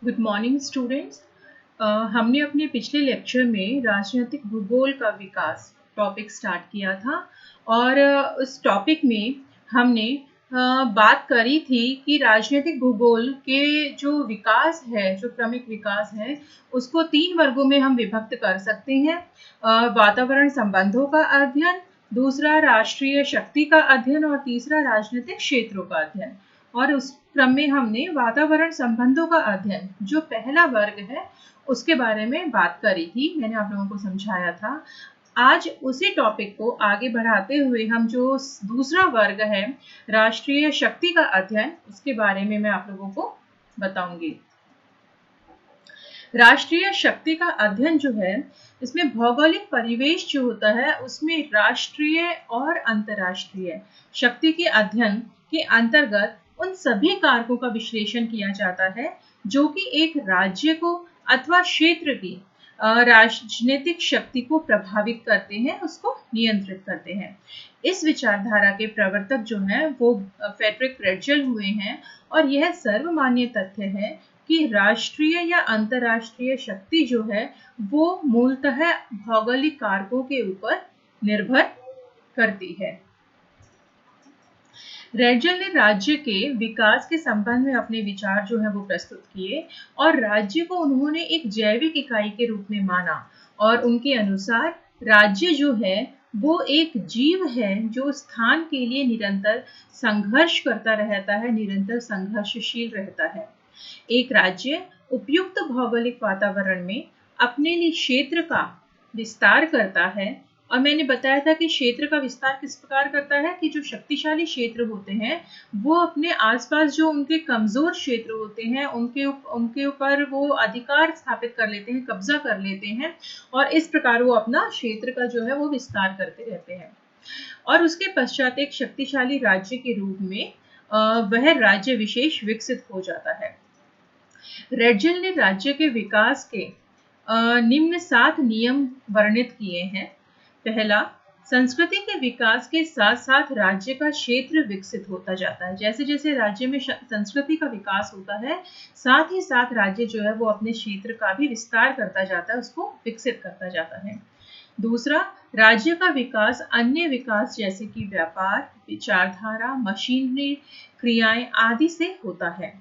Good morning students. हमने अपने पिछले लेक्चर में राजनीतिक भूगोल का विकास टॉपिक स्टार्ट किया था और उस टॉपिक में हमने बात करी थी कि राजनीतिक भूगोल के जो विकास है, जो क्रमिक विकास है, उसको 3 वर्गों में हम विभक्त कर सकते हैं। वातावरण संबंधों का अध्ययन, दूसरा राष्ट्रीय शक्ति का अध्ययन और तीसरा राजनीतिक क्षेत्रों का अध्ययन। और उस क्रम में हमने वातावरण संबंधों का अध्ययन, जो पहला वर्ग है, उसके बारे में बात करी थी। मैंने आप लोगों को समझाया था। आज उसी टॉपिक को आगे बढ़ाते हुए हम जो दूसरा वर्ग है, राष्ट्रीय शक्ति का अध्ययन, उसके बारे में मैं आप लोगों को बताऊंगी। राष्ट्रीय शक्ति का अध्ययन जो है, इसमें भौगोलिक परिवेश जो होता है, उसमें राष्ट्रीय और अंतर्राष्ट्रीय शक्ति के अध्ययन के अंतर्गत उन सभी कारकों का विश्लेषण किया जाता है जो कि एक राज्य को अथवा क्षेत्र की राजनीतिक शक्ति को प्रभावित करते हैं, उसको नियंत्रित करते हैं। इस विचारधारा के प्रवर्तक जो हैं वो फ्रेडरिक रेटजेल हुए हैं और यह सर्वमान्य तथ्य है कि राष्ट्रीय या अंतर्राष्ट्रीय शक्ति जो है वो मूलतः भौगोलिक कारकों के ऊपर निर्भर करती है। रेटजेल ने राज्य के विकास के संबंध में अपने विचार जो है वो प्रस्तुत किए और राज्य को उन्होंने एक जैविक इकाई के रूप में माना और उनके अनुसार राज्य जो है वो एक जीव है जो स्थान के लिए निरंतर संघर्ष करता रहता है, निरंतर संघर्षशील रहता है। एक राज्य उपयुक्त भौगोलिक वातावरण में अपने लिए क्षेत्र का विस्तार करता है और मैंने बताया था कि क्षेत्र का विस्तार किस प्रकार करता है कि जो शक्तिशाली क्षेत्र होते हैं वो अपने आसपास जो उनके कमजोर क्षेत्र होते हैं उनके ऊपर वो अधिकार स्थापित कर लेते हैं, कब्जा कर लेते हैं और इस प्रकार वो अपना क्षेत्र का जो है वो विस्तार करते रहते हैं और उसके पश्चात एक शक्तिशाली राज्य के रूप में वह राज्य विशेष विकसित हो जाता है। रेटजेल ने राज्य के विकास के निम्न 7 नियम वर्णित किए हैं। पहला, संस्कृति के विकास के साथ साथ राज्य का क्षेत्र विकसित होता जाता है। जैसे जैसे राज्य में संस्कृति का विकास होता है, साथ ही साथ राज्य जो है वो अपने क्षेत्र का भी विस्तार करता जाता है, उसको विकसित करता जाता है। दूसरा, राज्य का विकास अन्य विकास जैसे कि व्यापार, विचारधारा, मशीनरी, क्रियाएं आदि से होता है।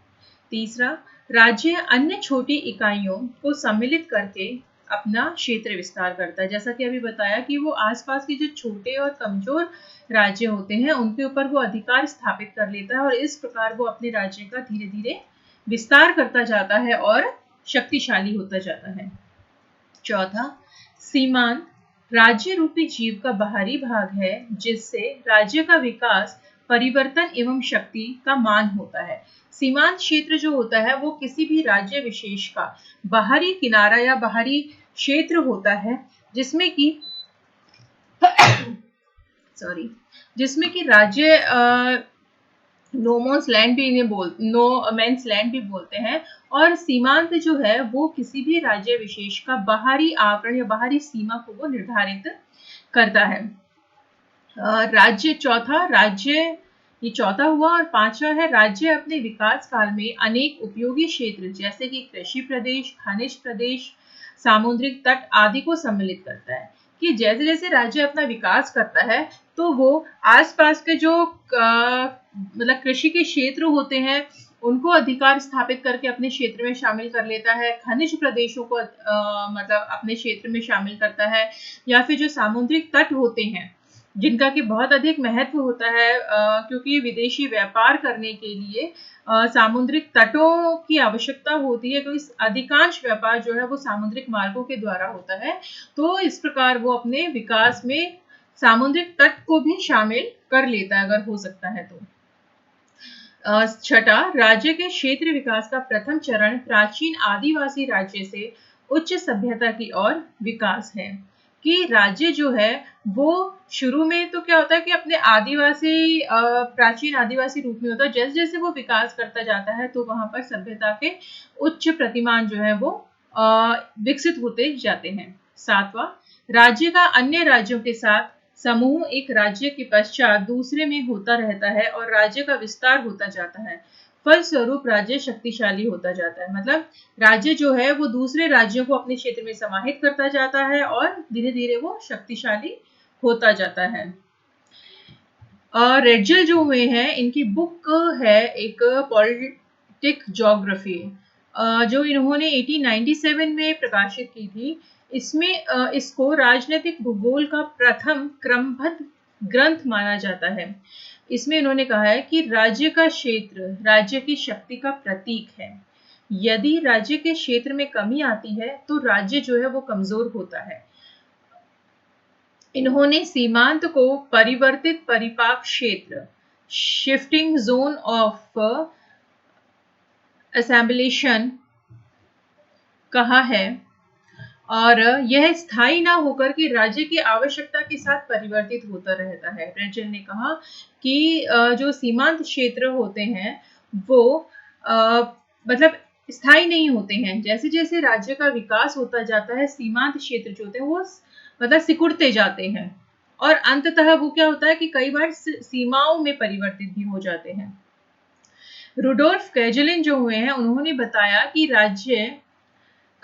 तीसरा, राज्य अन्य छोटी इकाइयों को सम्मिलित करके अपना क्षेत्र विस्तार करता है। जैसा कि अभी बताया कि वो आसपास के जो छोटे और कमजोर राज्य होते हैं उनके ऊपर वो अधिकार स्थापित कर लेता है और इस प्रकार वो अपने राज्य का धीरे धीरे विस्तार करता जाता है और शक्तिशाली होता जाता है। चौथा, सीमांत राज्य रूपी जीव का बाहरी भाग है जिससे राज्य का विकास, परिवर्तन एवं शक्ति का मान होता है। सीमांत क्षेत्र जो होता है वो किसी भी राज्य विशेष का बाहरी किनारा या बाहरी क्षेत्र होता है जिसमें कि राज्य नो मैंस लैंड भी बोलते हैं और सीमांत जो है वो किसी भी राज्य विशेष का बाहरी आवरण या बाहरी सीमा को वो निर्धारित करता है। ये चौथा हुआ और पांचवा है, राज्य अपने विकास काल में अनेक उपयोगी क्षेत्र जैसे कि कृषि प्रदेश, खनिज प्रदेश, सामुद्रिक तट आदि को सम्मिलित करता है। कि जैसे जैसे राज्य अपना विकास करता है तो वो आसपास के जो मतलब कृषि के क्षेत्र होते हैं उनको अधिकार स्थापित करके अपने क्षेत्र में शामिल कर लेता है, खनिज प्रदेशों को मतलब अपने क्षेत्र में शामिल करता है, या फिर जो सामुद्रिक तट होते हैं जिनका कि बहुत अधिक महत्व होता है क्योंकि विदेशी व्यापार करने के लिए सामुद्रिक तटों की आवश्यकता होती है, क्योंकि अधिकांश व्यापार जो है वो सामुद्रिक मार्गों के द्वारा होता है। तो इस प्रकार वो अपने विकास में सामुद्रिक तट को भी शामिल कर लेता है अगर हो सकता है तो। छठा, राज्य के क्षेत्र विकास का प्रथम चरण प्राचीन आदिवासी राज्य से उच्च सभ्यता की ओर विकास है। कि राज्य जो है वो शुरू में तो क्या होता है कि अपने प्राचीन आदिवासी रूप में होता है। जैसे जैसे वो विकास करता जाता है तो वहां पर सभ्यता के उच्च प्रतिमान जो है वो विकसित होते जाते हैं। सातवां, राज्य का अन्य राज्यों के साथ समूह एक राज्य के पश्चात दूसरे में होता रहता है और राज्य का विस्तार होता जाता है। फलस्वरूप राज्य शक्तिशाली होता जाता है। मतलब राज्य जो है वो दूसरे राज्यों को अपने क्षेत्र में समाहित करता जाता है और धीरे धीरे वो शक्तिशाली होता जाता है। रेडजल जो हुए हैं, इनकी बुक है एक पॉलिटिक ज्योग्राफी, जो इन्होंने 1897 में प्रकाशित की थी। इसमें इसको राजनीतिक भूगोल का प्रथम क्रमबद्ध ग्रंथ माना जाता है। इसमें इन्होंने कहा है कि राज्य का क्षेत्र राज्य की शक्ति का प्रतीक है। यदि राज्य के क्षेत्र में कमी आती है तो राज्य जो है वो कमजोर होता है। इन्होंने सीमांत को परिवर्तित परिपाक क्षेत्र, शिफ्टिंग जोन ऑफ असेंबलेशन कहा है, और यह स्थायी ना होकर के राज्य की आवश्यकता के साथ परिवर्तित होता रहता है। रेडजल ने कहा कि जो सीमांत क्षेत्र होते हैं वो मतलब स्थायी नहीं होते हैं। जैसे जैसे राज्य का विकास होता जाता है, सीमांत क्षेत्र जो होते हैं वो मतलब सिकुड़ते जाते हैं, और अंततः वो क्या होता है कि कई बार सीमाओं में परिवर्तित भी हो जाते हैं। रुडोल्फ कैजलिन जो हुए हैं, उन्होंने बताया कि राज्य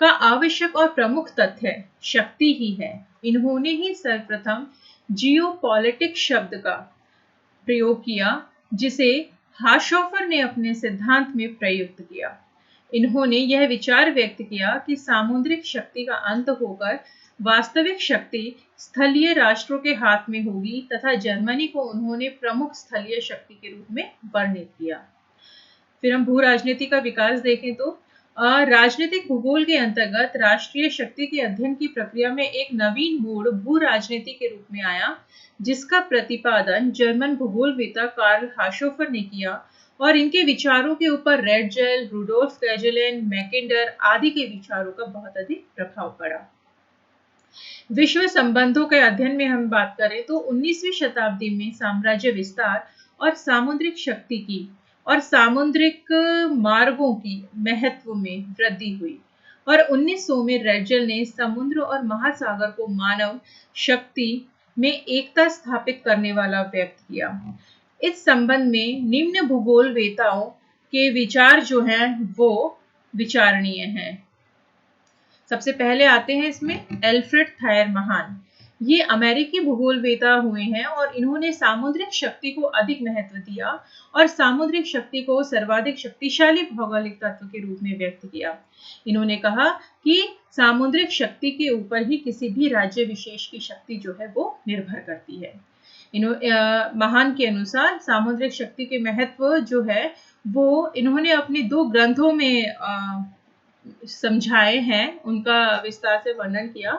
का आवश्यक और प्रमुख तथ्य शक्ति ही है। इन्होंने ही सर्वप्रथम जियोपॉलिटिक शब्द का प्रयोग किया, जिसे हाशोफर ने अपने सिद्धांत में प्रयुक्त किया। इन्होंने यह विचार व्यक्त किया कि सामुद्रिक शक्ति का अंत होकर वास्तविक शक्ति स्थलीय राष्ट्रों के हाथ में होगी, तथा जर्मनी को उन्होंने प्रमुख स्थलीय शक्ति के रूप में वर्णित किया। फिर हम भू राजनीति का विकास देखें तो राजनीतिक भूगोल के अंतर्गत राष्ट्रीय शक्ति के अध्ययन की प्रक्रिया में एक नवीन मोड़ भू राजनीति के रूप में आया, जिसका प्रतिपादन जर्मन भूगोलवेत्ता कार्ल हाशोफर ने किया, और इनके विचारों के ऊपर रेडजल, रुडोल्फ कैजलिन, मैकेंडर आदि के विचारों का बहुत अधिक प्रभाव पड़ा। विश्व संबंधों के अध्ययन में हम बात करें तो 19वीं शताब्दी में साम्राज्य विस्तार और सामुद्रिक शक्ति की और सामुद्रिक मार्गों की महत्व में वृद्धि हुई, और 1900 में रेडजल ने समुद्र और महासागर को मानव शक्ति में एकता स्थापित करने वाला व्यक्त किया। इस संबंध में निम्न भूगोलवेत्ताओं के विचार जो हैं वो विचारणीय हैं। सबसे पहले आते हैं इसमें एल्फ्रेड थायर महान। ये अमेरिकी भूगोलवेत्ता हुए हैं और इन्होंने सामुद्रिक शक्ति को अधिक महत्व दिया और सामुद्रिक शक्ति को सर्वाधिक शक्तिशाली भौगोलिक तत्व के रूप में व्यक्त किया। इन्होंने कहा कि सामुद्रिक शक्ति के ऊपर ही किसी भी राज्य विशेष की शक्ति जो है वो निर्भर करती है। महान के अनुसार सामुद्रिक शक्ति के महत्व जो है वो इन्होंने अपने 2 ग्रंथों में समझाए हैं, उनका विस्तार से वर्णन किया।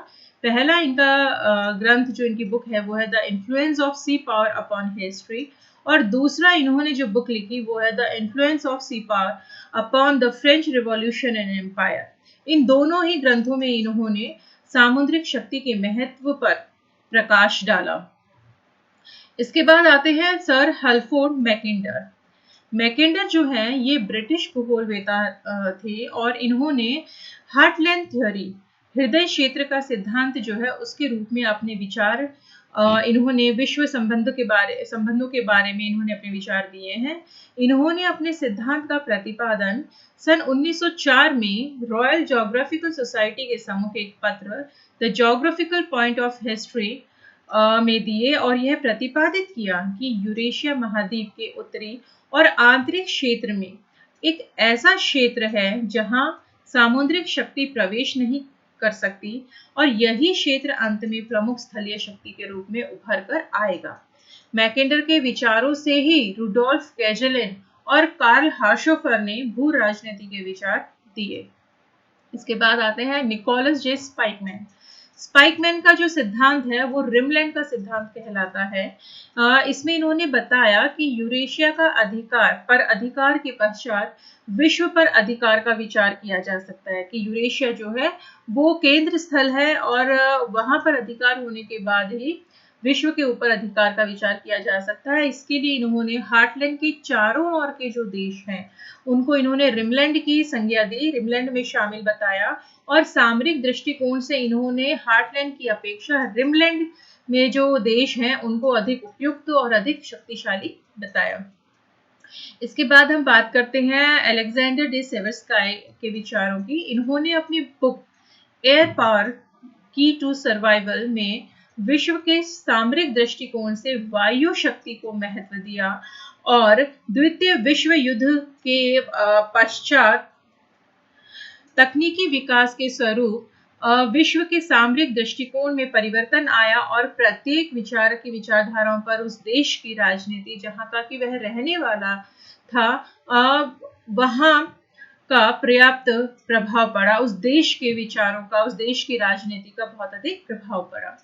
पहला इनका ग्रंथ जो इनकी बुक है वो है the influence of sea power upon history, और दूसरा इन्होंने जो बुक लिखी वो है the influence of sea power upon the French revolution and empire. इन दोनों ही ग्रंथों में इन्होंने सामुद्रिक शक्ति के महत्व पर प्रकाश डाला। इसके बाद आते हैं सर हल्फोर्ड मैकेंडर। मैकेंडर जो हैं ये ब्रिटिश भूगोलवेत्ता थे और इन्होंने हार्टलैंड थ्योरी, हृदय क्षेत्र का सिद्धांत जो है उसके रूप में अपने विचार इन्होंने विश्व संबंधों के बारे में इन्होंने अपने विचार दिए हैं। इन्होंने अपने सिद्धांत का प्रतिपादन सन 1904 में रॉयल ज्योग्राफिकल सोसाइटी के सम्मुख एक पत्र the geographical point of history में दिए, और यह प्रतिपादित किया कि यूरेशिया महाद्वीप के उत्तरी और आंतरिक क्षेत्र में एक ऐसा क्षेत्र है जहां सामुद्रिक शक्ति प्रवेश नहीं कर सकती, और यही क्षेत्र अंत में प्रमुख स्थलीय शक्ति के रूप में उभर कर आएगा। मैकेंडर के विचारों से ही रुडोल्फ कैजलिन और कार्ल हाशोफर ने भू राजनीति के विचार दिए। इसके बाद आते हैं निकोलस जे स्पाइकमैन। स्पाइकमैन का जो सिद्धांत है वो रिमलैंड का सिद्धांत कहलाता है। इसमें इन्होंने बताया कि यूरेशिया का अधिकार के पश्चात विश्व पर अधिकार का विचार किया जा सकता है, कि यूरेशिया जो है वो केंद्र स्थल है और वहां पर अधिकार होने के बाद ही विश्व के ऊपर अधिकार का विचार किया जा सकता है। इसके लिए इन्होंने हार्टलैंड के चारों ओर के जो देश हैं उनको इन्होंने रिमलैंड की संज्ञा दी, रिमलैंड में शामिल बताया, और सामरिक दृष्टिकोण से इन्होंने हार्टलैंड की अपेक्षा रिमलैंड में जो देश हैं उनको अधिक उपयुक्त और अधिक शक्तिशाली बताया। इसके बाद हम बात करते हैं अलेक्जेंडर डे सेवर्स्काई के विचारों की। इन्होंने अपनी बुक एयर पावर की टू सर्वाइवल में विश्व के सामरिक दृष्टिकोण से वायु शक्ति को महत्व दिया और द्वितीय विश्व युद्ध के पश्चात तकनीकी विकास के स्वरूप विश्व के सामरिक दृष्टिकोण में परिवर्तन आया और प्रत्येक विचारक की विचारधाराओं पर उस देश की राजनीति जहां का कि वह रहने वाला था वहां का पर्याप्त प्रभाव पड़ा। उस देश के विचारों का, उस देश की राजनीति का बहुत अधिक प्रभाव पड़ा।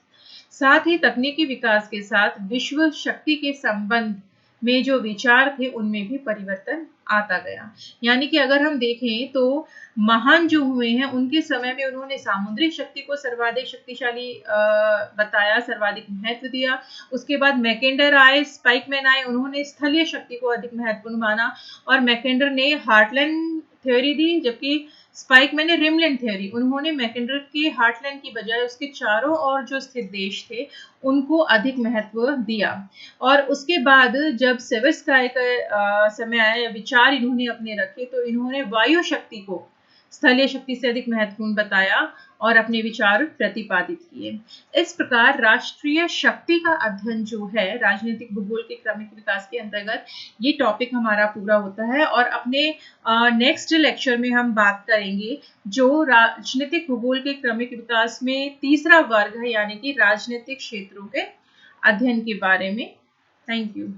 साथ ही तकनीकी विकास के साथ विश्व शक्ति के संबंध में जो विचार थे उनमें भी परिवर्तन आता गया। यानी कि अगर हम देखें तो महान जो हुए हैं उनके समय में उन्होंने सामुद्रिक शक्ति को सर्वाधिक शक्तिशाली बताया, सर्वाधिक महत्व दिया। उसके बाद मैकेंडर आए, स्पाइकमैन आए, उन्होंने स्थलीय शक्ति को अधिक महत्वपूर्ण माना और मैकेंडर ने हार्टलैंड थ्योरी दी, जबकि स्पाइकमैन ने रिमलैंड थ्योरी। उन्होंने मैकेंडर के हार्टलैंड की बजाय उसके चारों ओर जो स्थित देश थे उनको अधिक महत्व दिया। और उसके बाद जब सेवर्स्काई का समय आया, विचार इन्होंने अपने रखे, तो इन्होंने वायु शक्ति को स्थलीय शक्ति से अधिक महत्वपूर्ण बताया और अपने विचार प्रतिपादित किए। इस प्रकार राष्ट्रीय शक्ति का अध्ययन जो है राजनीतिक भूगोल के क्रमिक विकास के अंतर्गत, ये टॉपिक हमारा पूरा होता है। और अपने नेक्स्ट लेक्चर में हम बात करेंगे जो राजनीतिक भूगोल के क्रमिक विकास में तीसरा वर्ग है, यानी कि राजनीतिक क्षेत्रों के अध्ययन के बारे में। Thank you.